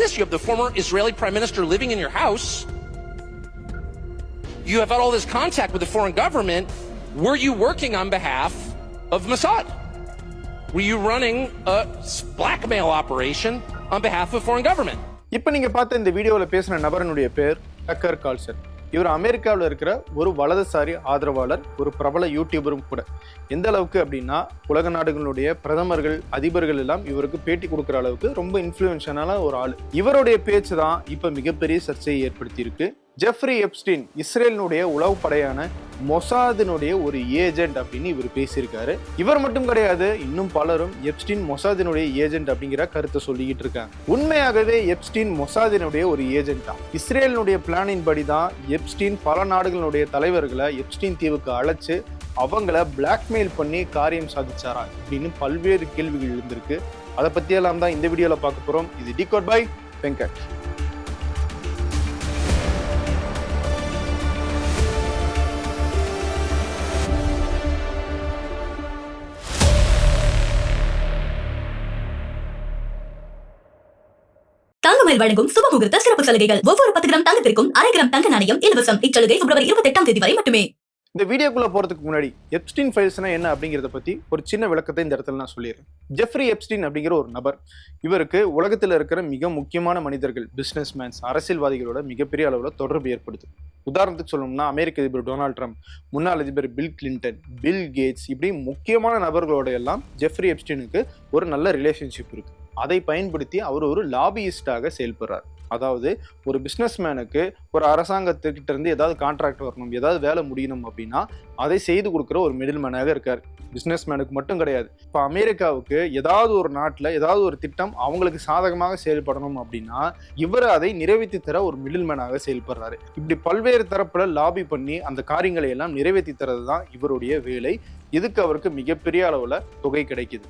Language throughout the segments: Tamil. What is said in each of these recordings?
this? You have the former Israeli Prime Minister living in your house. You have had all this contact with the foreign government. Were you working on behalf of Mossad? Were you running a blackmail operation on behalf of foreign government? இப்போ நீங்க பார்த்த இந்த வீடியோல பேசின நபரனுடைய பேர் டக்கர் கார்ல்சன். இவர் அமெரிக்காவில் இருக்கிற ஒரு வலதுசாரி ஆதரவாளர், ஒரு பிரபல யூடியூபரும் கூட. எந்த அளவுக்கு அப்படின்னா உலக நாடுகளுடைய பிரதமர்கள், அதிபர்கள் எல்லாம் இவருக்கு பேட்டி கொடுக்குற அளவுக்கு ரொம்ப இன்ஃப்ளூயன்ஷியலான ஒரு ஆள். இவருடைய பேச்சு தான் இப்ப மிகப்பெரிய சர்ச்சையை ஏற்படுத்தி இருக்கு. ஜெஃப்ரி எப்ஸ்டீன் இஸ்ரேலினுடைய உளவு படையான மொசாதினுடைய ஒரு ஏஜென்ட் அப்படின்னு இவர் பேசியிருக்காரு. இவர் மட்டும் கிடையாது, இன்னும் பலரும் எப்ஸ்டீன் மொசாதினுடைய ஏஜென்ட் அப்படிங்கிற கருத்தை சொல்லிக்கிட்டு இருக்காங்க. உண்மையாகவே எப்ஸ்டீன் மொசாதினுடைய ஒரு ஏஜென்ட் தான். இஸ்ரேலினுடைய பிளானின் படி தான் எப்ஸ்டீன் பல நாடுகளுடைய தலைவர்களை எப்ஸ்டீன் தீவுக்கு அழைச்சு அவங்கள பிளாக்மெயில் பண்ணி காரியம் சாதிச்சாரா அப்படின்னு பல்வேறு கேள்விகள் இருந்திருக்கு. அதை பற்றியெல்லாம் தான் இந்த வீடியோவில் பார்க்க போகிறோம். இது டிகோட் பை வெங்கட். தங்கமயில் வழங்கும் சுபமுகூர்த்த சிறப்பு சலுகைகள். ஒவ்வொரு 10 கிராம் தங்கத்திற்கும் 1/2 கிராம் தங்க நாணயம் இலவசம். இச்சலுகை பிப்ரவரி 28ஆம் தேதி வரை மட்டுமே. இந்த வீடியோக்குள்ள போறதுக்கு முன்னாடி எப்ஸ்டீன் ஃபைல்ஸ்னா என்ன அப்படிங்கறத பத்தி ஒரு சின்ன விளக்கத்தை இந்த இடத்துல நான் சொல்லிடுறேன். ஜெஃப்ரி எப்ஸ்டீன் அப்படிங்கிற ஒரு நபர், இவருக்கு உலகத்தில் இருக்கிற மிக முக்கியமான மனிதர்கள், பிசினஸ் மேன்ஸ், அரசியல்வாதிகளோட மிகப்பெரிய அளவுல தொடர்பு ஏற்படுது. உதாரணத்துக்கு சொல்லணும்னா அமெரிக்க அதிபர் டொனால்ட் ட்ரம்ப், முன்னாள் அதிபர் பில் கிளின்டன், பில் கேட்ஸ், இப்படி முக்கியமான நபர்களோட எல்லாம் ஜெஃப்ரி எப்ஸ்டீனுக்கு ஒரு நல்ல ரிலேஷன்ஷிப் இருக்கு. அதை பயன்படுத்தி அவர் ஒரு லாபியிஸ்டாக செயல்படுறார். அதாவது ஒரு பிஸ்னஸ் மேனுக்கு ஒரு அரசாங்கத்துக்கிட்ட இருந்து ஏதாவது கான்ட்ராக்ட் வரணும், ஏதாவது வேலை முடியணும் அப்படின்னா அதை செய்து கொடுக்குற ஒரு மிடில் மேனாக இருக்கார். பிஸ்னஸ் மேனுக்கு மட்டும் கிடையாது, இப்போ அமெரிக்காவுக்கு ஏதாவது ஒரு நாட்டில் ஏதாவது ஒரு திட்டம் அவங்களுக்கு சாதகமாக செயல்படணும் அப்படின்னா இவர் அதை நிறைவேற்றி தர ஒரு மிடில் மேனாக செயல்படுறாரு. இப்படி பல்வேறு தரப்புல லாபி பண்ணி அந்த காரியங்களை எல்லாம் நிறைவேற்றி தரது தான் இவருடைய வேலை. இதுக்கு அவருக்கு மிகப்பெரிய அளவுல தொகை கிடைக்குது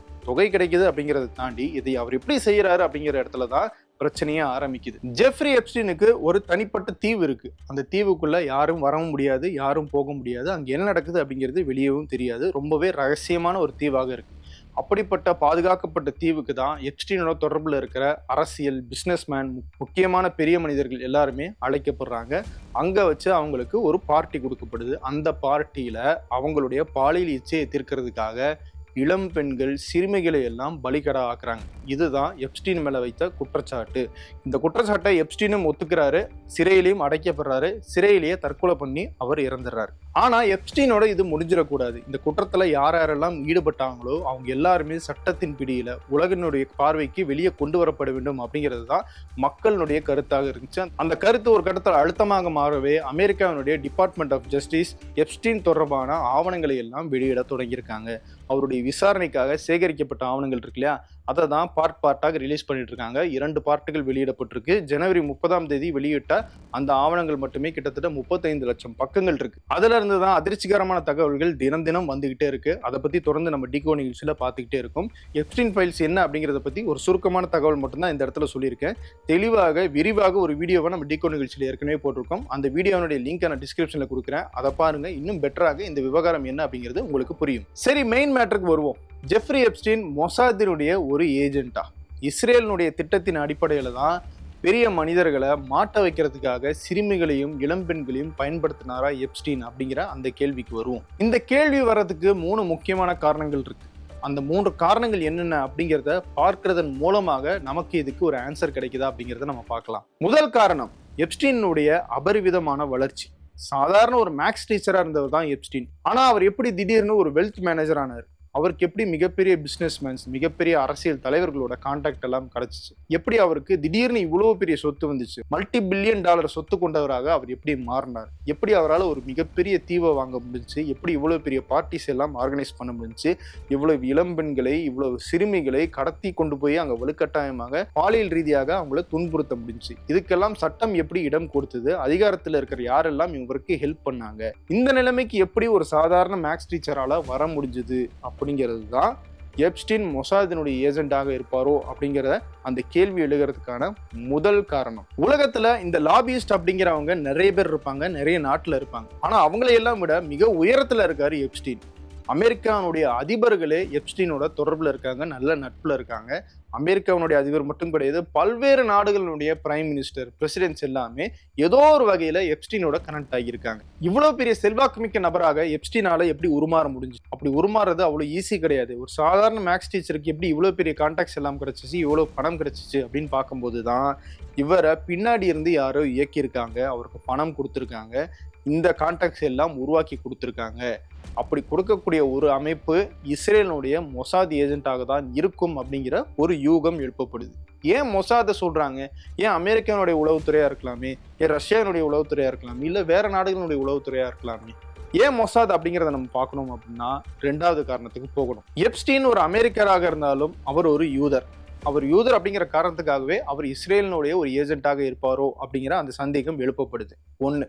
அப்படிங்கறத தாண்டி இதை அவர் எப்படி செய்யறாரு அப்படிங்கிற இடத்துல தான் பிரச்சனையே ஆரம்பிக்குது. ஜெஃப்ரி எப்ஸ்டீனுக்கு ஒரு தனிப்பட்ட தீவு இருக்கு. அந்த தீவுக்குள்ள யாரும் வரவும் முடியாது, யாரும் போக முடியாது. அங்க என்ன நடக்குது அப்படிங்கிறது வெளியவும் தெரியாது. ரொம்பவே ரகசியமான ஒரு தீவாக இருக்கு. அப்படிப்பட்ட பாதுகாக்கப்பட்ட தீவுக்கு தான் எப்ஸ்டீனோட தொடர்பில் இருக்கிற அரசியல், பிஸ்னஸ்மேன், முக்கியமான பெரிய மனிதர்கள் எல்லாருமே அழைக்கப்படுறாங்க. அங்கே வச்சு அவங்களுக்கு ஒரு பார்ட்டி கொடுக்கப்படுது. அந்த பார்ட்டியில் அவங்களுடைய பாலியல் இச்சையை தீர்க்கிறதுக்காக இளம் பெண்கள், சிறுமிகளை எல்லாம் பலிகடா ஆக்குறாங்க. இதுதான் எப்ஸ்டீன் மேல வைத்த குற்றச்சாட்டு. இந்த குற்றச்சாட்டை எப்ஸ்டீனும் ஒத்துக்கிறாரு, சிறையிலையும் அடைக்கப்படுறாரு. சிறையிலேயே தற்கொலை பண்ணி அவர் இறந்துடுறாரு. ஆனா எப்ஸ்டீனோட இது முடிஞ்சிடக்கூடாது. இந்த குற்றத்துல யாரெல்லாம் ஈடுபட்டாங்களோ அவங்க எல்லாருமே சட்டத்தின் பிடியில உலகினுடைய பார்வைக்கு வெளியே கொண்டு வரப்பட வேண்டும் அப்படிங்கிறது தான் மக்களுடைய கருத்தாக இருந்துச்சு. அந்த கருத்து ஒரு கட்டத்தில் அழுத்தமாக மாறவே அமெரிக்காவினுடைய டிபார்ட்மெண்ட் ஆஃப் ஜஸ்டிஸ் எப்ஸ்டீன் தொடர்பான ஆவணங்களை எல்லாம் வெளியிட தொடங்கியிருக்காங்க. அவருடைய விசாரணைக்காக சேகரிக்கப்பட்ட ஆவணங்கள் இருக்கு இல்லையா, அதை தான் பார்ட்டாக ரிலீஸ் பண்ணிட்டு இருக்காங்க. 2 பார்ட்டுகள் வெளியிடப்பட்டிருக்கு. ஜனவரி 30ஆம் தேதி வெளியிட்ட அந்த ஆவணங்கள் மட்டுமே கிட்டத்தட்ட 35 லட்சம் பக்கங்கள் இருக்கு. அதுல இருந்து தான் அதிர்ச்சிகரமான தகவல்கள் தினம் தினம் வந்துகிட்டே இருக்கு. அதை பத்தி தொடர்ந்து நம்ம டிகோ நிகழ்ச்சியில பார்த்துக்கிட்டே இருக்கும். எப்ஸ்டீன் ஃபைல்ஸ் என்ன அப்படிங்கிறத பத்தி ஒரு சுருக்கமான தகவல் மட்டும்தான் இந்த இடத்துல சொல்லியிருக்கேன். தெளிவாக விரிவாக ஒரு வீடியோவை நம்ம டிகோ நிகழ்ச்சியில ஏற்கனவே போட்டிருக்கோம். அந்த வீடியோனுடைய லிங்க் நான் டிஸ்கிரிப்ஷன்ல கொடுக்குறேன். அதை பாருங்க. இன்னும் பெட்டராக இந்த விவகாரம் என்ன அப்படிங்கிறது உங்களுக்கு புரியும். சரி, மெயின் மேட்டருக்கு வருவோம். ஜெஃப்ரி எப்ஸ்டீன் மொசாதினுடைய ஒரு ஏஜென்ட்டா? இஸ்ரேலினுடைய திட்டத்தின் அடிப்படையில தான் பெரிய மனிதர்களை மாட்ட வைக்கிறதுக்காக சிறுமிகளையும் இளம் பெண்களையும் பயன்படுத்தினாரா எப்ஸ்டீன் அப்படிங்கிற அந்த கேள்விக்கு வருவோம். இந்த கேள்வி வர்றதுக்கு 3 முக்கியமான காரணங்கள் இருக்கு. அந்த 3 காரணங்கள் என்னென்ன அப்படிங்கிறத பார்க்கறதன் மூலமாக நமக்கு இதுக்கு ஒரு ஆன்சர் கிடைக்குதா அப்படிங்கிறத நம்ம பார்க்கலாம். முதல் காரணம் எப்ஸ்டீனுடைய அபரிவிதமான வளர்ச்சி. சாதாரண ஒரு மேக்ஸ் டீச்சரா இருந்தவர் தான் எப்ஸ்டீன். ஆனா அவர் எப்படி திடீர்னு ஒரு வெல்த் மேனேஜர் ஆனார்? அவருக்கு எப்படி மிகப்பெரிய பிஸ்னஸ்மேன்ஸ், மிகப்பெரிய அரசியல் தலைவர்களோட கான்டாக்ட் எல்லாம் கிடைச்சிச்சு? எப்படி அவருக்கு திடீர்னு இவ்வளவு பெரிய சொத்து வந்துச்சு? $multi-billion சொத்து கொண்டவராக அவர் எப்படி மாறினார்? எப்படி அவரால் ஒரு மிகப்பெரிய தீவை வாங்க முடிஞ்சு? எப்படி இவ்வளவு பெரிய பார்ட்டிஸ் எல்லாம் ஆர்கனைஸ் பண்ண முடிஞ்சு? இவ்வளவு இளம்பெண்களை, இவ்வளவு சிறுமிகளை கடத்தி கொண்டு போய் அங்க வலுக்கட்டாயமாக பாலியல் ரீதியாக அவங்கள துன்புறுத்த முடிஞ்சு? இதுக்கெல்லாம் சட்டம் எப்படி இடம் கொடுத்தது? அதிகாரத்தில் இருக்கிற யாரெல்லாம் இவருக்கு ஹெல்ப் பண்ணாங்க? இந்த நிலைமைக்கு எப்படி ஒரு சாதாரண மேக்ஸ் டீச்சரால வர முடிஞ்சது அப்படிங்கிறது தான் எப்ஸ்டீன் மொசாதினுடைய ஏஜென்டாக இருப்பாரோ அப்படிங்கிறத அந்த கேள்வி எழுகிறதுக்கான முதல் காரணம். உலகத்துல இந்த லாபியிஸ்ட் அப்படிங்கிறவங்க நிறைய பேர் இருப்பாங்க, நிறைய நாட்டுல இருப்பாங்க. ஆனா அவங்களையெல்லாம் விட மிக உயரத்துல இருக்காரு எப்ஸ்டீன். அமெரிக்காவுடைய அதிபர்களே எப்ஸ்டீனோட தொடர்புல இருக்காங்க, நல்ல நட்புல இருக்காங்க. அமெரிக்காவுடைய அதிபர் மட்டும் கிடையாது, பல்வேறு நாடுகளுடைய பிரைம் மினிஸ்டர், பிரசிடென்ட்ஸ் எல்லாமே ஏதோ ஒரு வகையில எப்ஸ்டீனோட கனெக்ட் ஆகியிருக்காங்க. இவ்வளவு பெரிய செல்வாக்குமிக்க நபராக எப்ஸ்டீனால எப்படி உருமாற முடிஞ்சு? அப்படி உருமாறது அவ்வளவு ஈஸி கிடையாது. ஒரு சாதாரண மேக்ஸ் டீச்சருக்கு எப்படி இவ்வளவு பெரிய கான்டாக்ட்ஸ் எல்லாம் கிடைச்சிச்சு, இவ்வளவு பணம் கிடைச்சிச்சு அப்படின்னு பார்க்கும்போது தான் இவரை பின்னாடி இருந்து யாரோ இயக்கியிருக்காங்க, அவருக்கு பணம் கொடுத்துருக்காங்க, இந்த கான்டாக்ட்ஸ் எல்லாம் உருவாக்கி கொடுத்துருக்காங்க. அப்படி கொடுக்கக்கூடிய ஒரு அமைப்பு இஸ்ரேலுடைய மொசாத் ஏஜென்ட்டாக தான் இருக்கும் அப்படிங்கிற ஒரு யூகம் எழுப்பப்படுது. ஏன் மொசாதை சொல்றாங்க? ஏன் அமெரிக்கானுடைய உளவுத்துறையா இருக்கலாமே, ஏன் ரஷ்யானுடைய உளவுத்துறையா இருக்கலாமே, இல்ல வேற நாடுகளுடைய உளவுத்துறையா இருக்கலாமே? ஏன் மொசாத் அப்படிங்கிறத நம்ம பார்க்கணும் அப்படின்னா 2வது காரணத்துக்கு போகணும். எப்ஸ்டீன் ஒரு அமெரிக்கராக இருந்தாலும் அவர் ஒரு யூதர். அவர் யூதர் அப்படிங்கிற காரணத்துக்காகவே அவர் இஸ்ரேலினுடைய ஒரு ஏஜென்ட்டாக இருப்பாரோ அப்படிங்கிற அந்த சந்தேகம் எழுப்பப்படுது. 1.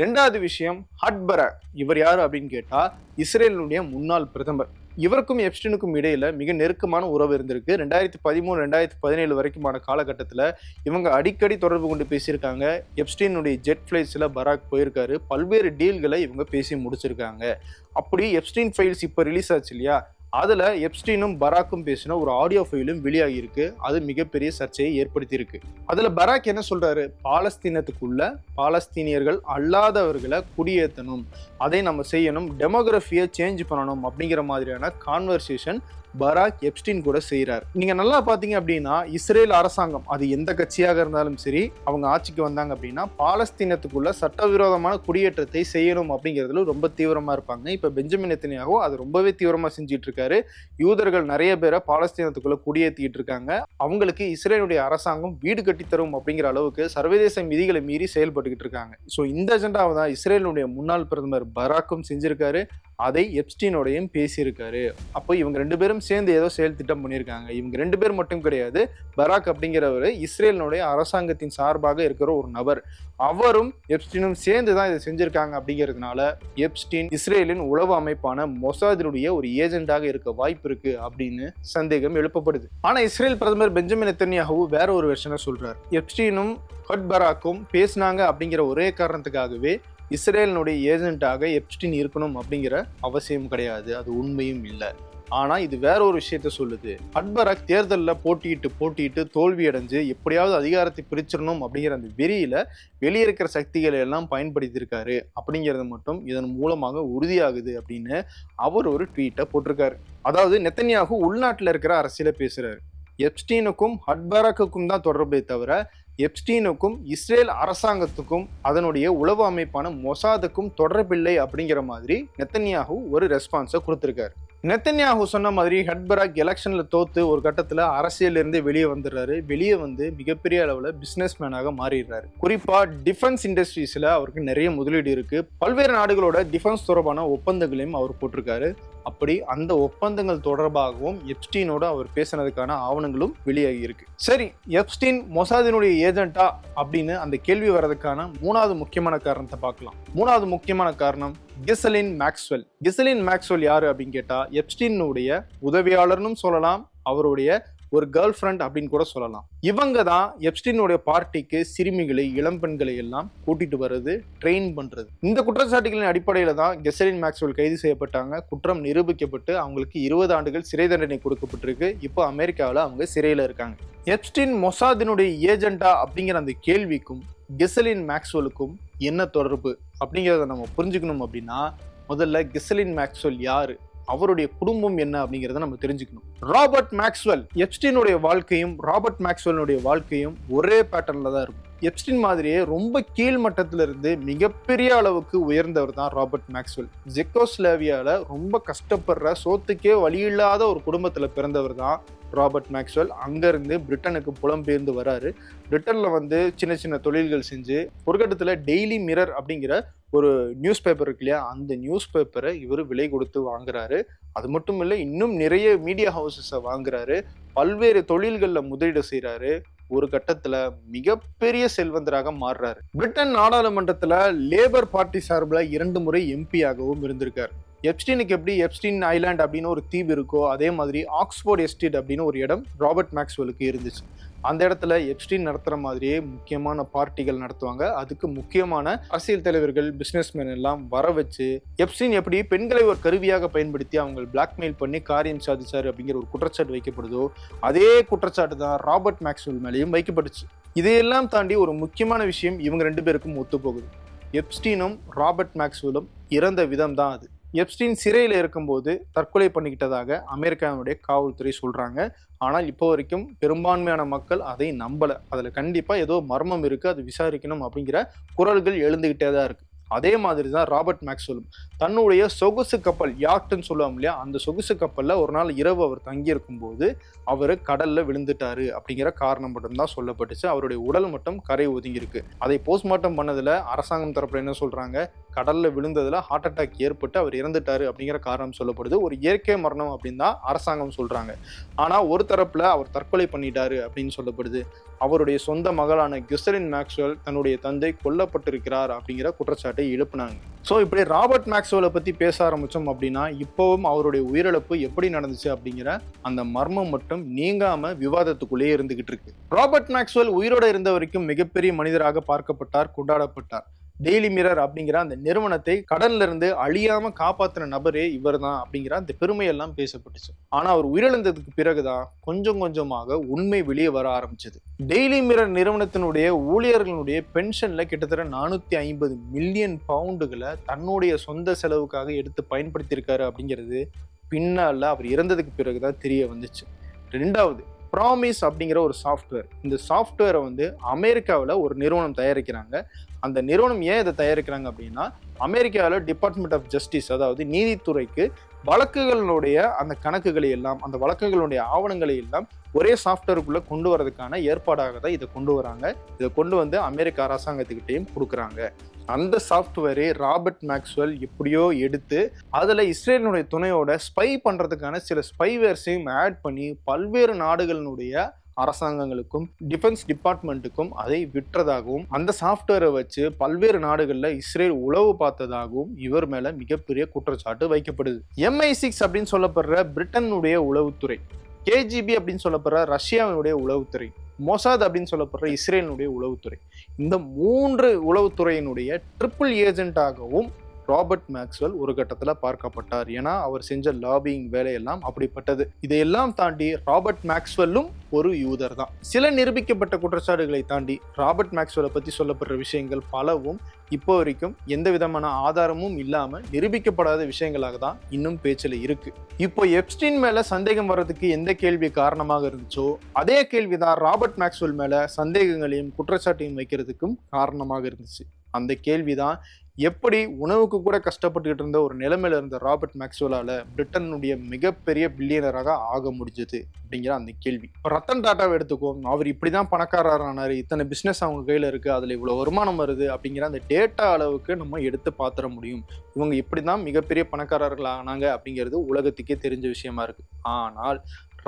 2வது விஷயம், ஹட் பராக். இவர் யாரு அப்படின்னு கேட்டா இஸ்ரேலினுடைய முன்னாள் பிரதமர். இவருக்கும் எப்ஸ்டீனுக்கும் இடையில மிக நெருக்கமான உறவு இருந்திருக்கு. 2013 2017 வரைக்குமான காலகட்டத்தில் இவங்க அடிக்கடி தொடர்பு கொண்டு பேசியிருக்காங்க. எப்ஸ்டீனுடைய ஜெட் ஃபிளைட்ஸ்ல பராக் போயிருக்காரு. பல்வேறு டீல்களை இவங்க பேசி முடிச்சிருக்காங்க. அப்படி எப்ஸ்டீன் ஃபைல்ஸ் இப்போ ரிலீஸ் ஆச்சு இல்லையா, அதுல எப்ஸ்டீனும் பராக்கும் பேசின ஒரு ஆடியோ ஃபைலும் வெளியாகி இருக்கு. அது மிகப்பெரிய சர்ச்சையை ஏற்படுத்தி இருக்கு. அதுல பராக் என்ன சொல்றாரு? பாலஸ்தீனத்துக்குள்ள பாலஸ்தீனியர்கள் அல்லாதவர்களை குடியேற்றணும், அதை நம்ம செய்யணும், டெமோகிராஃபியை சேஞ்ச் பண்ணணும் அப்படிங்கிற மாதிரியான கான்வர்சேஷன் பராக் எப்ஸ்டீன் கூட செய்கிறார். நீங்க நல்லா பாத்தீங்க அப்படின்னா இஸ்ரேல் அரசாங்கம், அது எந்த கட்சியாக இருந்தாலும் சரி, அவங்க ஆட்சிக்கு வந்தாங்க அப்படின்னா பாலஸ்தீனத்துக்குள்ள சட்டவிரோதமான குடியேற்றத்தை செய்யணும் அப்படிங்கிறதுல ரொம்ப தீவிரமா இருப்பாங்க. இப்ப பெஞ்சமின் நெத்தன்யாஹூ அது ரொம்பவே தீவிரமா செஞ்சுட்டு இருக்காரு. யூதர்கள் நிறைய பேரை பாலஸ்தீனத்துக்குள்ள குடியேற்றிட்டு இருக்காங்க. அவங்களுக்கு இஸ்ரேலுடைய அரசாங்கம் வீடு கட்டித்தரும் அப்படிங்கிற அளவுக்கு சர்வதேச விதிகளை மீறி செயல்பட்டுக்கிட்டு இருக்காங்க. ஸோ இந்த அஜெண்டாவை தான் இஸ்ரேலுடைய முன்னாள் பிரதமர் பராக்கும் செஞ்சிருக்காரு. அதை எப்ஸ்டீனோடையும் பேசியிருக்காரு. அப்போ இவங்க 2 பேரும் சேர்ந்து ஏதோ செயல் திட்டம் பண்ணியிருக்காங்க. இவங்க 2 பேர் மட்டும் கிடையாது, பராக் அப்படிங்கிறவர் இஸ்ரேலினுடைய அரசாங்கத்தின் சார்பாக இருக்கிற ஒரு நபர். அவரும் எப்ஸ்டீனும் சேர்ந்து தான் இதை செஞ்சிருக்காங்க. அப்படிங்கிறதுனால எப்ஸ்டீன் இஸ்ரேலின் உளவு அமைப்பான மொசாதினுடைய ஒரு ஏஜென்டாக இருக்க வாய்ப்பு இருக்கு அப்படின்னு சந்தேகம் எழுப்பப்படுது. ஆனா இஸ்ரேல் பிரதமர் பெஞ்சமின் நெத்தன்யாஹூ வேற ஒரு வெர்ஷனை சொல்றார். எப்ஸ்டீனும் ஹட் பராக்கும் பேசினாங்க அப்படிங்கிற ஒரே காரணத்துக்காகவே இஸ்ரேலினுடைய ஏஜென்ட்டாக எப்ஸ்டீன் இருக்கணும் அப்படிங்கிற அவசியம் கிடையாது. அது உண்மையும் இல்லை. ஆனா இது வேற ஒரு விஷயத்த சொல்லுது. ஹட் பராக் தேர்தலில் போட்டியிட்டு தோல்வி அடைஞ்சு எப்படியாவது அதிகாரத்தை பிரிச்சிடணும் அப்படிங்கிற அந்த வெறியில வெளியே இருக்கிற சக்திகளை எல்லாம் பயன்படுத்தியிருக்காரு அப்படிங்கிறது மட்டும் இதன் மூலமாக உறுதியாகுது அப்படின்னு அவர் ஒரு ட்வீட்டை போட்டிருக்காரு. அதாவது நெத்தன்யாஹூ உள்நாட்டில் இருக்கிற அரசியலை பேசுறாரு. எப்ஸ்டீனுக்கும் ஹட் பராக்குக்கும் தான் தொடர்பே தவிர எப்ஸ்டீனுக்கும் இஸ்ரேல் அரசாங்கத்துக்கும் அதனுடைய உளவு அமைப்பான மொசாதுக்கும் தொடர்பில்லை அப்படிங்கிற மாதிரி நெத்தன்யாஹூ ஒரு ரெஸ்பான்ஸை கொடுத்திருக்காரு. நெத்தன்யாஹூ சொன்ன மாதிரி ஹட் பராக் எலெக்ஷன்ல தோத்து ஒரு கட்டத்துல அரசியல இருந்து வெளியே வந்துடுறாரு. வெளியே வந்து மிகப்பெரிய அளவுல பிசினஸ் மேனாக மாறிடுறாரு. குறிப்பா டிஃபென்ஸ் இண்டஸ்ட்ரீஸ்ல அவருக்கு நிறைய முதலீடு இருக்கு. பல்வேறு நாடுகளோட டிஃபென்ஸ் தொடர்பான ஒப்பந்தங்களையும் அவர் போட்டிருக்காரு. அப்படி அந்த ஒப்பந்தங்கள் தொடர்பாகவும் எப்ஸ்டீனோட அவர் பேசினதுக்கான ஆவணங்களும் வெளியாகி இருக்கு. சரி, எப்ஸ்டீன் மொசாதினுடைய ஏஜென்ட்டா அப்படின்னு அந்த கேள்வி வர்றதுக்கான 3வது முக்கியமான காரணத்தை பார்க்கலாம். 3வது முக்கியமான காரணம் கிஸ்லின் மேக்ஸ்வெல். கிஸ்லின் மேக்ஸ்வெல் யாரு அப்படின்னு கேட்டா எப்ஸ்டீனுடைய உதவியாளர்னு சொல்லலாம், அவருடைய ஒரு கேர்ள் ஃப்ரெண்ட் அப்படின்னு கூட சொல்லலாம். இவங்க தான் எப்ஸ்டீனுடைய பார்ட்டிக்கு சிறுமிகளை, இளம்பெண்களை எல்லாம் கூட்டிட்டு வர்றது, ட்ரெயின் பண்றது. இந்த குற்றச்சாட்டுகளின் அடிப்படையில தான் கிஸ்லின் மேக்ஸ்வெல் கைது செய்யப்பட்டாங்க. குற்றம் நிரூபிக்கப்பட்டு அவங்களுக்கு 20 ஆண்டுகள் சிறை தண்டனை கொடுக்கப்பட்டிருக்கு. இப்போ அமெரிக்காவில் அவங்க சிறையில இருக்காங்க. எப்ஸ்டீன் மொசாதினுடைய ஏஜென்டா அப்படிங்கிற அந்த கேள்விக்கும் கிஸ்லின் மேக்ஸ்வெலுக்கும் என்ன தொடர்பு அப்படிங்கிறத நம்ம புரிஞ்சுக்கணும். அப்படின்னா முதல்ல கிஸ்லின் மேக்ஸ்வெல் யாரு, அவருடைய குடும்பம் என்ன அப்படிங்கிறத நம்ம தெரிஞ்சுக்கணும். ராபர்ட் மேக்ஸ்வெல், எப்ஸ்டீனுடைய வாழ்க்கையும் ராபர்ட் மேக்ஸ்வெல்னுடைய வாழ்க்கையும் ஒரே பேட்டர்ன்ல தான் இருக்கும். எப்ஸ்டீன் மாதிரியே ரொம்ப கீழ்மட்டத்தில இருந்து மிகப்பெரிய அளவுக்கு உயர்ந்தவர் தான் ராபர்ட் மேக்ஸ்வெல். ஜெக்கோஸ்லாவியால ரொம்ப கஷ்டப்படுற, சோத்துக்கே வழி இல்லாத ஒரு குடும்பத்துல பிறந்தவர் தான் ராபர்ட் மேக்ஸ்வெல். அங்கிருந்து பிரிட்டனுக்கு புலம்பெயர்ந்து வராரு. பிரிட்டன்ல வந்து சின்ன சின்ன தொழில்கள் செஞ்சு ஒரு கட்டத்துல டெய்லி மிரர் அப்படிங்கிற ஒரு நியூஸ் பேப்பர் இருக்கு இல்லையா, அந்த நியூஸ் பேப்பரை இவர் விலை கொடுத்து வாங்குறாரு. அது மட்டும் இல்லை, இன்னும் நிறைய மீடியா ஹவுசஸை வாங்குறாரு. பல்வேறு தொழில்களில் முதலீடு செய்யறாரு. ஒரு கட்டத்துல மிகப்பெரிய செல்வந்தராக மாறுறாரு. பிரிட்டன் நாடாளுமன்றத்துல லேபர் பார்ட்டி சார்பில் 2 முறை எம்பியாகவும் இருந்திருக்காரு. எப்ஸ்டீனுக்கு எப்படி எப்ஸ்டீன் ஐலாண்ட் அப்படின்னு ஒரு தீவு இருக்கோ, அதே மாதிரி ஆக்ஸ்போர்ட் எஸ்டேட் அப்படின்னு ஒரு இடம் ராபர்ட் மேக்ஸ்வெலுக்கு இருந்துச்சு. அந்த இடத்துல எப்ஸ்டீன் நடத்துற மாதிரியே முக்கியமான பார்ட்டிகள் நடத்துவாங்க. அதுக்கு முக்கியமான அரசியல் தலைவர்கள், பிசினஸ்மேன் எல்லாம் வர வச்சு எப்ஸ்டீன் எப்படி பெண்களை ஒரு கருவியாக பயன்படுத்தி அவங்க பிளாக்மெயில் பண்ணி காரியம் சாதிச்சாரு அப்படிங்கிற ஒரு குற்றச்சாட்டு வைக்கப்படுதோ அதே குற்றச்சாட்டு தான் ராபர்ட் மேக்ஸ்வெல் மேலேயும் வைக்கப்பட்டுச்சு. இதையெல்லாம் தாண்டி ஒரு முக்கியமான விஷயம் இவங்க 2 பேருக்கும் ஒத்து போகுது. எப்ஸ்டீனும் ராபர்ட் மேக்ஸ்வெலும் இறந்த விதம் தான் அது. எப்ஸ்டீன் சிறையில் இருக்கும்போது தற்கொலை பண்ணிக்கிட்டதாக அமெரிக்காவுடைய காவல்துறை சொல்றாங்க. ஆனால் இப்போ வரைக்கும் பெரும்பான்மையான மக்கள் அதை நம்பல. அதுல கண்டிப்பா ஏதோ மர்மம் இருக்கு, அது விசாரிக்கணும் அப்படிங்கிற குரல்கள் எழுந்துகிட்டே தான் இருக்கு. அதே மாதிரி தான் ராபர்ட் மேக்ஸ்வெலும் தன்னுடைய சொகுசு கப்பல், யாக்ட்னு சொல்லுவோம் இல்லையா, அந்த சொகுசு கப்பல்ல ஒரு நாள் இரவு அவர் தங்கியிருக்கும் போது அவர் கடல்ல விழுந்துட்டாரு அப்படிங்கிற காரணம் மட்டும்தான் சொல்லப்பட்டுச்சு. அவருடைய உடல் மட்டும் கரை ஒதுங்கியிருக்கு. அதை போஸ்ட்மார்ட்டம் பண்ணதுல அரசாங்கம் தரப்புல என்ன சொல்றாங்க, கடல்ல விழுந்ததுல ஹார்ட் அட்டாக் ஏற்பட்டு அவர் இறந்துட்டாரு அப்படிங்கிற காரணம் சொல்லப்படுது. ஒரு இயற்கை மரணம் அப்படின்னு தான் அரசாங்கம் சொல்றாங்க. ஆனா ஒரு தரப்புல அவர் தற்கொலை பண்ணிட்டாரு அப்படின்னு சொல்லப்படுது. அவருடைய சொந்த மகளான கிஸ்லின் மேக்ஸ்வெல் தன்னுடைய தந்தை கொல்லப்பட்டிருக்கிறார் அப்படிங்கிற குற்றச்சாட்டை எழுப்புனாங்க. ஸோ இப்படி ராபர்ட் மேக்ஸ்வெலை பத்தி பேச ஆரம்பிச்சோம் அப்படின்னா இப்பவும் அவருடைய உயிரிழப்பு எப்படி நடந்துச்சு அப்படிங்கிற அந்த மர்மம் மட்டும் நீங்காம விவாதத்துக்குள்ளேயே இருந்துகிட்டு இருக்கு. ராபர்ட் மேக்ஸ்வெல் உயிரோட இருந்த வரைக்கும் மிகப்பெரிய மனிதராக பார்க்கப்பட்டார், கொண்டாடப்பட்டார். டெய்லி மிரர் அப்படிங்கிற அந்த நிறுவனத்தை கடல்ல இருந்து அழியாம காப்பாத்தின நபரே இவர் தான் அப்படிங்கிற அந்த பெருமையெல்லாம் பேசப்பட்டுச்சு. ஆனா அவர் உயிரிழந்ததுக்கு பிறகுதான் கொஞ்சம் கொஞ்சமாக உண்மை வெளியே வர ஆரம்பிச்சது. டெய்லி மிரர் நிறுவனத்தினுடைய ஊழியர்களுடைய பென்ஷன்ல கிட்டத்தட்ட 450 மில்லியன் பவுண்டுகளை தன்னுடைய சொந்த செலவுக்காக எடுத்து பயன்படுத்தியிருக்காரு அப்படிங்கிறது பின்னால அவர் இறந்ததுக்கு பிறகுதான் தெரிய வந்துச்சு. 2வது, ப்ராமிஸ் அப்படிங்கிற ஒரு சாஃப்ட்வேர். இந்த சாஃப்ட்வேரை அமெரிக்காவில் ஒரு நிறுவனம் தயாரிக்கிறாங்க. அந்த நிறுவனம் ஏன் இதை தயாரிக்கிறாங்க அப்படின்னா அமெரிக்காவில் டிபார்ட்மெண்ட் ஆஃப் ஜஸ்டிஸ், அதாவது நீதித்துறைக்கு வழக்குகளுடைய அந்த கணக்குகளை எல்லாம், அந்த வழக்குகளுடைய ஆவணங்களை எல்லாம் ஒரே சாஃப்ட்வேருக்குள்ள கொண்டு வரதுக்கான ஏற்பாடாக தான் இதை கொண்டு வராங்க. இதை கொண்டு அமெரிக்க அரசாங்கத்துக்கிட்டையும் கொடுக்குறாங்க. அந்த சாஃப்ட்வேரை ராபர்ட் மேக்ஸ்வெல் எப்படியோ எடுத்து அதில் இஸ்ரேலினுடைய துணையோட ஸ்பை பண்ணுறதுக்கான சில ஸ்பைவேர்ஸையும் ஆட் பண்ணி பல்வேறு நாடுகளினுடைய அரசாங்கங்களுக்கும் டிஃபென்ஸ் டிபார்ட்மெண்ட்டுக்கும் அதை விற்றதாகவும் அந்த சாஃப்ட்வேரை வச்சு பல்வேறு நாடுகளில் இஸ்ரேல் உளவு பார்த்ததாகவும் இவர் மேல மிகப்பெரிய குற்றச்சாட்டு வைக்கப்படுது. MI6 அப்படின்னு சொல்லப்படுற பிரிட்டனுடைய உளவுத்துறை, KGB அப்படின்னு சொல்லப்படுற ரஷ்யாவினுடைய உளவுத்துறை, மொசாத் அப்படின்னு சொல்லப்படுற இஸ்ரேலினுடைய உளவுத்துறை, இந்த 3 உளவுத்துறையினுடைய ட்ரிபிள் ஏஜென்ட்டாகவும் ராபர்ட் மேக்ஸ்வெல் ஒரு கட்டத்தில் பார்க்கப்பட்டார். ஏன்னா அவர் செஞ்ச லாபிங் வேலையெல்லாம் அப்படிப்பட்டது. இதையெல்லாம் தாண்டி ராபர்ட் மேக்ஸ்வெல்லும் ஒரு யூதர் தான். சில நிரூபிக்கப்பட்ட குற்றச்சாட்டுகளை தாண்டி ராபர்ட் மேக்ஸ்வெலை பற்றி சொல்லப்படுற விஷயங்கள் பலவும் இப்போ வரைக்கும் எந்த விதமான ஆதாரமும் இல்லாம நிரூபிக்கப்படாத விஷயங்களாக தான் இன்னும் பேச்சில் இருக்கு. இப்போ எப்ஸ்டீன் மேல சந்தேகம் வர்றதுக்கு எந்த கேள்வி காரணமாக இருந்துச்சோ அதே கேள்விதான் ராபர்ட் மேக்ஸ்வெல் மேல சந்தேகங்களையும் குற்றச்சாட்டையும் வைக்கிறதுக்கும் காரணமாக இருந்துச்சு. அந்த கேள்விதான், எப்படி உணவுக்கு கூட கஷ்டப்பட்டுக்கிட்டு இருந்த ஒரு நிலைமையில இருந்த ராபர்ட் மேக்ஸ்வெலால பிரிட்டனுடைய மிகப்பெரிய பில்லியனராக ஆக முடிஞ்சது அப்படிங்கிற அந்த கேள்வி. ரத்தன் டாட்டாவை எடுத்துக்கோம். அவர் இப்படிதான் பணக்காரரானாரு, இத்தனை பிசினஸ் அவங்க கையில இருக்கு, அதுல இவ்வளவு வருமானம் வருது அப்படிங்கிற அந்த டேட்டா அளவுக்கு நம்ம எடுத்து பாத்திர முடியும். இவங்க இப்படிதான் மிகப்பெரிய பணக்காரர்கள் ஆனாங்க அப்படிங்கிறது உலகத்துக்கே தெரிஞ்ச விஷயமா இருக்கு. ஆனால்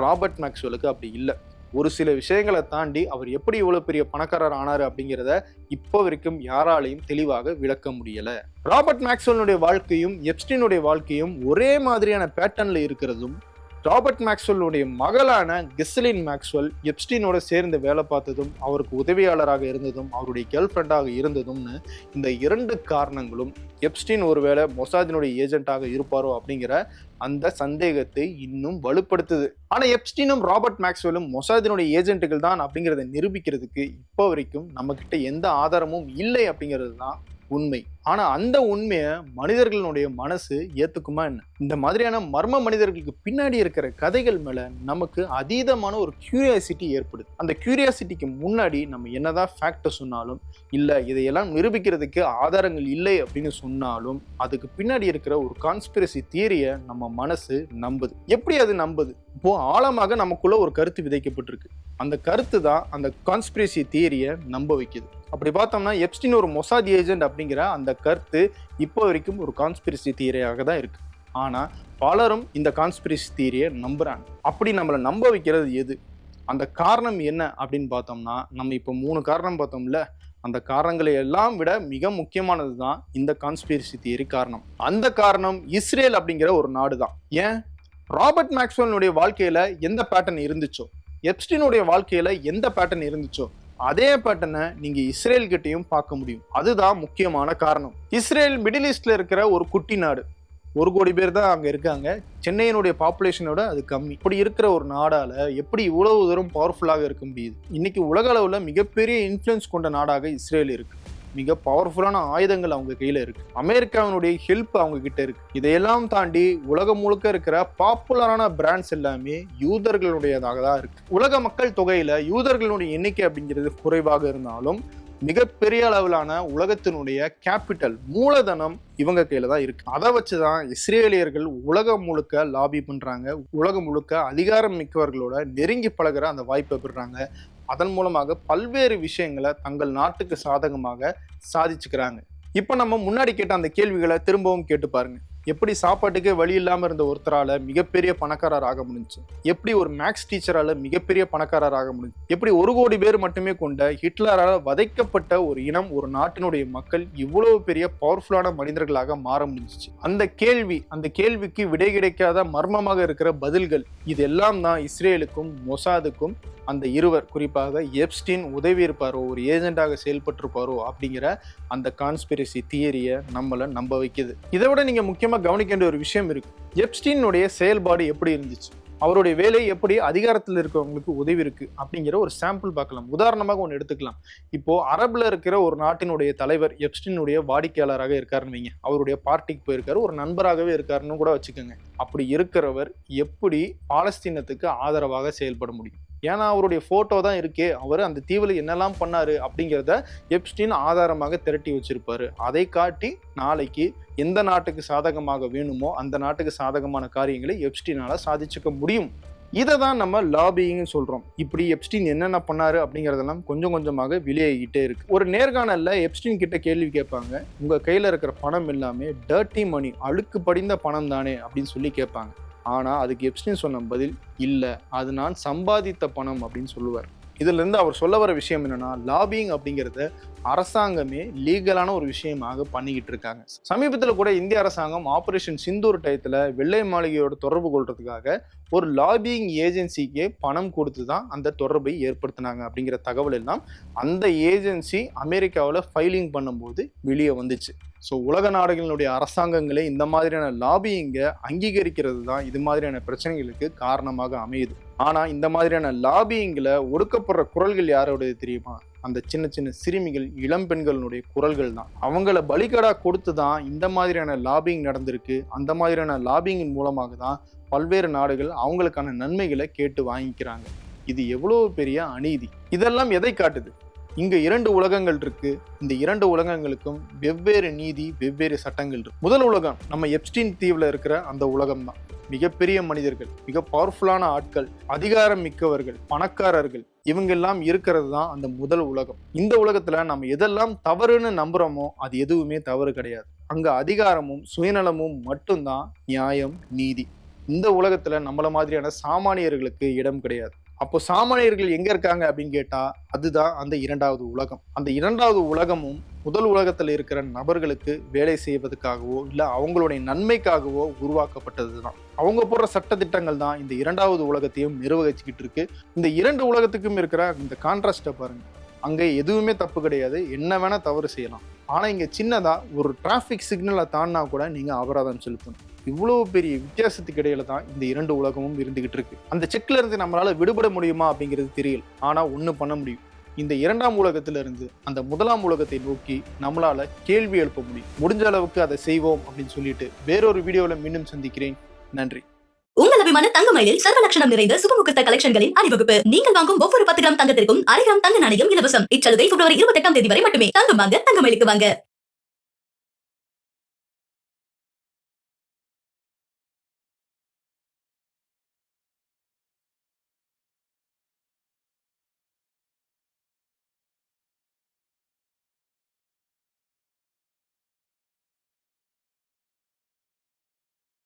ராபர்ட் மேக்ஸ்வெலுக்கு அப்படி இல்லை. ஒரு சில விஷயங்களை தாண்டி அவர் எப்படி இவ்வளவு பெரிய பணக்காரர் ஆனாரு அப்படிங்கிறத இப்போ வரைக்கும் யாராலையும் தெளிவாக விளக்க முடியல. ராபர்ட் மேக்ஸ்வெலுடைய வாழ்க்கையும் எப்ஸ்டீனுடைய வாழ்க்கையும் ஒரே மாதிரியான பேட்டர்ன்ல இருக்கிறதும், ராபர்ட் மேக்ஸ்வெலுடைய மகளான கிஸ்லின் மேக்ஸ்வெல் எப்ஸ்டீனோட சேர்ந்து வேலை பார்த்ததும், அவருக்கு உதவியாளராக இருந்ததும், அவருடைய கேர்ள் ஃப்ரெண்டாக இருந்ததும்னு இந்த 2 காரணங்களும் எப்ஸ்டீன் ஒருவேளை மொசாதினுடைய ஏஜென்ட்டாக இருப்பாரோ அப்படிங்கிற அந்த சந்தேகத்தை இன்னும் வலுப்படுத்துது. ஆனா எப்ஸ்டீனும் ராபர்ட் மேக்ஸ்வெலும் மொசாதினுடைய ஏஜென்ட்டுகள் தான் அப்படிங்கிறத நிரூபிக்கிறதுக்கு இப்போ வரைக்கும் நம்ம கிட்ட எந்த ஆதாரமும் இல்லை அப்படிங்கிறது தான் உண்மை. ஆனா அந்த உண்மையை மனிதர்களுடைய மனசு ஏத்துக்குமா என்ன? இந்த மாதிரியான மர்ம மனிதர்களுக்கு பின்னாடி இருக்கிற கதைகள் மேல நமக்கு அதீதமான ஒரு கியூரியாசிட்டி ஏற்படுது. அந்த கியூரியாசிட்டிக்கு முன்னாடி நம்ம என்னதான் ஃபேக்ட் சொன்னாலும், இல்ல இதையெல்லாம் நிரூபிக்கிறதுக்கு ஆதாரங்கள் இல்லை அப்படின்னு சொன்னாலும், அதுக்கு பின்னாடி இருக்கிற ஒரு கான்ஸ்பிரசி தியரியை நம்ம மனசு நம்புது. எப்படி அது நம்புது? இப்போ ஆழமாக நமக்குள்ள ஒரு கருத்து விதைக்கப்பட்டிருக்கு. அந்த கருத்து தான் அந்த கான்ஸ்பிரசி தியரியை நம்ப வைக்குது. அப்படி பார்த்தோம்னா எப்ஸ்டீன் ஒரு மொசாத் ஏஜென்ட் அப்படிங்கிற அந்த கருத்து இப்போ வரைக்கும் ஒரு கான்ஸ்பிரசி தியரியாக தான் இருக்கு. ஆனா பலரும் இந்த கான்ஸ்பிரசி தியரியை நம்புறாங்க. அப்படி நம்மளை நம்ப வைக்கிறது எது? அந்த காரணம் என்ன அப்படின்னு பார்த்தோம்னா, நம்ம இப்போ 3 காரணம் பார்த்தோம்ல, அந்த காரணங்களை எல்லாம் விட மிக முக்கியமானது தான் இந்த கான்ஸ்பிரசி தியரி காரணம். அந்த காரணம் இஸ்ரேல் அப்படிங்கிற ஒரு நாடு தான். ஏன்? ராபர்ட் மேக்ஸ்வெலுடைய வாழ்க்கையில எந்த பேட்டர்ன் இருந்துச்சோ எப்ஸ்டீனுடைய வாழ்க்கையில எந்த பேட்டர்ன் இருந்துச்சோ அதே பேட்டர்னை நீங்க இஸ்ரேல் கிட்டையும் பார்க்க முடியும். அதுதான் முக்கியமான காரணம். இஸ்ரேல் மிடில் ஈஸ்ட்ல இருக்கிற ஒரு குட்டி நாடு. 1 கோடி பேர் தான் அங்க இருக்காங்க. சென்னையினுடைய பாப்புலேஷனோட அது கம்மி. இப்படி இருக்கிற ஒரு நாடால எப்படி இவ்வளவு தூரம் பவர்ஃபுல்லாக இருக்க முடியுது? இன்னைக்கு உலக அளவுல மிகப்பெரிய இன்ஃப்ளூயன்ஸ் கொண்ட நாடாக இஸ்ரேல் இருக்கு. மிக பவர்ஃபுல்லான ஆயுதங்கள் அவங்க கையில இருக்கு. அமெரிக்காவினுடைய ஹெல்ப் அவங்க கிட்ட இருக்கு. இதையெல்லாம் தாண்டி உலகம் முழுக்க இருக்கிற பாப்புலரான பிராண்ட்ஸ் எல்லாமே யூதர்களுடையதாக தான் இருக்கு. உலக மக்கள் தொகையில யூதர்களுடைய எண்ணிக்கை அப்படிங்கிறது குறைவாக இருந்தாலும் மிகப்பெரிய அளவிலான உலகத்தினுடைய கேபிட்டல் மூலதனம் இவங்க கையில தான் இருக்கு. அதை வச்சுதான் இஸ்ரேலியர்கள் உலகம் முழுக்க லாபி பண்றாங்க. உலகம் முழுக்க அதிகாரம் மிக்கவர்களோட நெருங்கி பழகுற அந்த வாய்ப்பை பெறுறாங்க. அதன் மூலமாக பல்வேறு விஷயங்களை தங்கள் நாட்டுக்கு சாதகமாக சாதிச்சுக்கிறாங்க. இப்ப நம்ம முன்னாடி கேட்ட அந்த கேள்விகளை திரும்பவும் கேட்டு பாருங்க. எப்படி சாப்பாட்டுக்கே வழி இல்லாம இருந்த ஒருத்தரால மிகப்பெரிய பணக்காரர் ஆக முடிஞ்சு? எப்படி ஒரு மேக்ஸ் டீச்சரால மிகப்பெரிய பணக்காரர் ஆக முடிஞ்சு? எப்படி 1 கோடி பேர் மட்டுமே கொண்ட ஹிட்லரால் வதைக்கப்பட்ட ஒரு இனம், ஒரு நாட்டினுடைய மக்கள் இவ்வளவு பெரிய பவர்ஃபுல்லான மனிதர்களாக மாற முடிஞ்சிச்சு? அந்த கேள்விக்கு விடை கிடைக்காத மர்மமாக இருக்கிற பதில்கள் இதெல்லாம் தான் இஸ்ரேலுக்கும் மொசாதுக்கும் அந்த இருவர், குறிப்பாக எப்ஸ்டீன் உதவி இருப்பாரோ, ஒரு ஏஜென்டாக செயல்பட்டிருப்பாரோ அப்படிங்கிற அந்த கான்ஸ்பிரசி தியரியை நம்மளை நம்ப வைக்குது. இதை விட நீங்க முக்கியமா கவனிக்க வேண்டிய ஒரு விஷயம் இருக்கு. எப்ஸ்டீனுடைய செயல்பாடு எப்படி இருந்துச்சு, அவருடைய வேலை எப்படி அதிகாரத்தில் இருக்கிறவங்களுக்கு உதவி இருக்கு அப்படிங்கிற ஒரு சாம்பிள் பார்க்கலாம். உதாரணமாக ஒன்று எடுத்துக்கலாம். இப்போ அரபுல இருக்கிற ஒரு நாட்டினுடைய தலைவர் எப்ஸ்டீனுடைய வாடிக்கையாளராக இருக்காருன்னு வைங்க. அவருடைய பார்ட்டிக்கு போயிருக்காரு, ஒரு நண்பராகவே இருக்காருன்னு கூட வச்சுக்கோங்க. அப்படி இருக்கிறவர் எப்படி பாலஸ்தீனத்துக்கு ஆதரவாக செயல்பட முடியும்? ஏன்னா அவருடைய போட்டோ தான் இருக்கே, அவர் அந்த தீவில் என்னெல்லாம் பண்ணாரு அப்படிங்கிறத எப்ஸ்டீன் ஆதாரமாக திரட்டி வச்சிருப்பாரு. அதை காட்டி நாளைக்கு எந்த நாட்டுக்கு சாதகமாக வேணுமோ அந்த நாட்டுக்கு சாதகமான காரியங்களை எப்ஸ்டீனால சாதிச்சுக்க முடியும். இதை தான் நம்ம லாபிங்னு சொல்றோம். இப்படி எப்ஸ்டீன் என்னென்ன பண்ணாரு அப்படிங்கிறதெல்லாம் கொஞ்சம் கொஞ்சமாக வெளியாகிட்டே இருக்கு. ஒரு நேர்காணல்ல எப்ஸ்டீன் கிட்ட கேள்வி கேட்பாங்க, உங்க கையில இருக்கிற பணம் எல்லாமே டர்ட்டி மணி, அழுக்கு படிந்த பணம் தானே அப்படின்னு சொல்லி கேட்பாங்க. ஆனா அதுக்கு எப்ஸ்டீன் சொன்ன பதில், இல்ல அது நான் சம்பாதித்த பணம் அப்படின்னு சொல்லுவார். இதுல இருந்து அவர் சொல்ல வர விஷயம் என்னன்னா, லாபிங் அப்படிங்கறத அரசாங்கமே லீகலான ஒரு விஷயமாக பண்ணிக்கிட்டு இருக்காங்க. சமீபத்தில் கூட இந்திய அரசாங்கம் ஆபரேஷன் சிந்தூர் டயத்துல வெள்ளை மாளிகையோட தொடர்பு கொள்றதுக்காக ஒரு லாபிங் ஏஜென்சிக்கு பணம் கொடுத்து தான் அந்த தொடர்பை ஏற்படுத்தினாங்க அப்படிங்கிற தகவல் எல்லாம் அந்த ஏஜென்சி அமெரிக்காவில் ஃபைலிங் பண்ணும்போது வெளியே வந்துச்சு. ஸோ உலக நாடுகளினுடைய அரசாங்கங்களே இந்த மாதிரியான லாபியிங்கை அங்கீகரிக்கிறது தான் இது மாதிரியான பிரச்சனைகளுக்கு காரணமாக அமையுது. ஆனா இந்த மாதிரியான லாபியிங்கில் ஒடுக்கப்படுற குரல்கள் யாரோடது தெரியுமா? அந்த சின்ன சின்ன சிறுமிகள், இளம் பெண்களுடைய குரல்கள் தான். அவங்கள பலிகடா கொடுத்து தான் இந்த மாதிரியான லாபிங் நடந்திருக்கு. அந்த மாதிரியான லாபிங்கின் மூலமாக தான் பல்வேறு நாடுகள் அவங்களுக்கான நன்மைகளை கேட்டு வாங்கிக்கிறாங்க. இது எவ்வளவு பெரிய அநீதி! இதெல்லாம் எதை காட்டுது? இங்க 2 உலகங்கள் இருக்கு. இந்த 2 உலகங்களுக்கும் வெவ்வேறு நீதி, வெவ்வேறு சட்டங்கள் இருக்கு. முதல் உலகம் நம்ம எப்ஸ்டீன் தீவுல இருக்கிற அந்த உலகம் தான். மிகப்பெரிய மனிதர்கள், மிக பவர்ஃபுல்லான ஆட்கள், அதிகாரம் மிக்கவர்கள், பணக்காரர்கள், இவங்க எல்லாம் இருக்கிறது தான் அந்த முதல் உலகம். இந்த உலகத்துல நம்ம எதெல்லாம் தவறுன்னு நம்புறோமோ அது எதுவுமே தவறு கிடையாது. அங்க அதிகாரமும் சுயநலமும் மட்டும்தான் நியாயம், நீதி. இந்த உலகத்துல நம்மள மாதிரியான சாமானியர்களுக்கு இடம் கிடையாது. அப்போ சாமானியர்கள் எங்க இருக்காங்க அப்படின்னு கேட்டா அதுதான் அந்த 2வது உலகம். அந்த 2வது உலகமும் முதல் உலகத்துல இருக்கிற நபர்களுக்கு வேலை செய்வதற்காகவோ இல்ல அவங்களுடைய நன்மைக்காகவோ உருவாக்கப்பட்டது தான். அவங்க போடுற சட்ட திட்டங்கள் தான் இந்த 2வது உலகத்தையும் நிர்வகிச்சுக்கிட்டு இருக்கு. இந்த 2 உலகத்துக்கும் இருக்கிற இந்த கான்ட்ராஸ்டை பாருங்க. அங்கே எதுவுமே தப்பு கிடையாது, என்ன வேணா தவறு செய்யலாம். ஆனா இங்க சின்னதா ஒரு டிராபிக் சிக்னலை தாண்டினா கூட நீங்க அபராதம் செலுத்தணும். இவ்வளவு பெரிய வித்தியாசத்துக்கு இடையில தான் இந்த 2 உலகமும் இருந்துகிட்டு இருக்கு. அந்த செக்ல இருந்து நம்மளால விடுபட முடியுமா அப்படிங்கிறது தெரியல. ஆனா ஒண்ணு பண்ண முடியும். இந்த 2ஆம் உலகத்துல இருந்து அந்த 1ஆம் உலகத்தை நோக்கி நம்மளால கேள்வி எழுப்ப முடியும். முடிஞ்ச அளவுக்கு அதை செய்வோம் அப்படின்னு சொல்லிட்டு வேறொரு வீடியோல மீண்டும் சந்திக்கிறேன். நன்றி. உங்கள் அபிமான தங்கமயிலில் சர்வ லட்சணம் நிறைந்த சுபமுகூர்த்த கலெக்ஷன்களின் அணிவகுப்பு. நீங்கள் வாங்கும் ஒவ்வொரு 10 கிராம் தங்கத்திற்கும் 1/2 கிராம் தங்க நாணயம் இலவசம். இச்சலுகை பிப்ரவரி 28ஆம் தேதி வரை மட்டுமே. தங்கம் வாங்க, தங்கமயிலுக்கு வாங்க.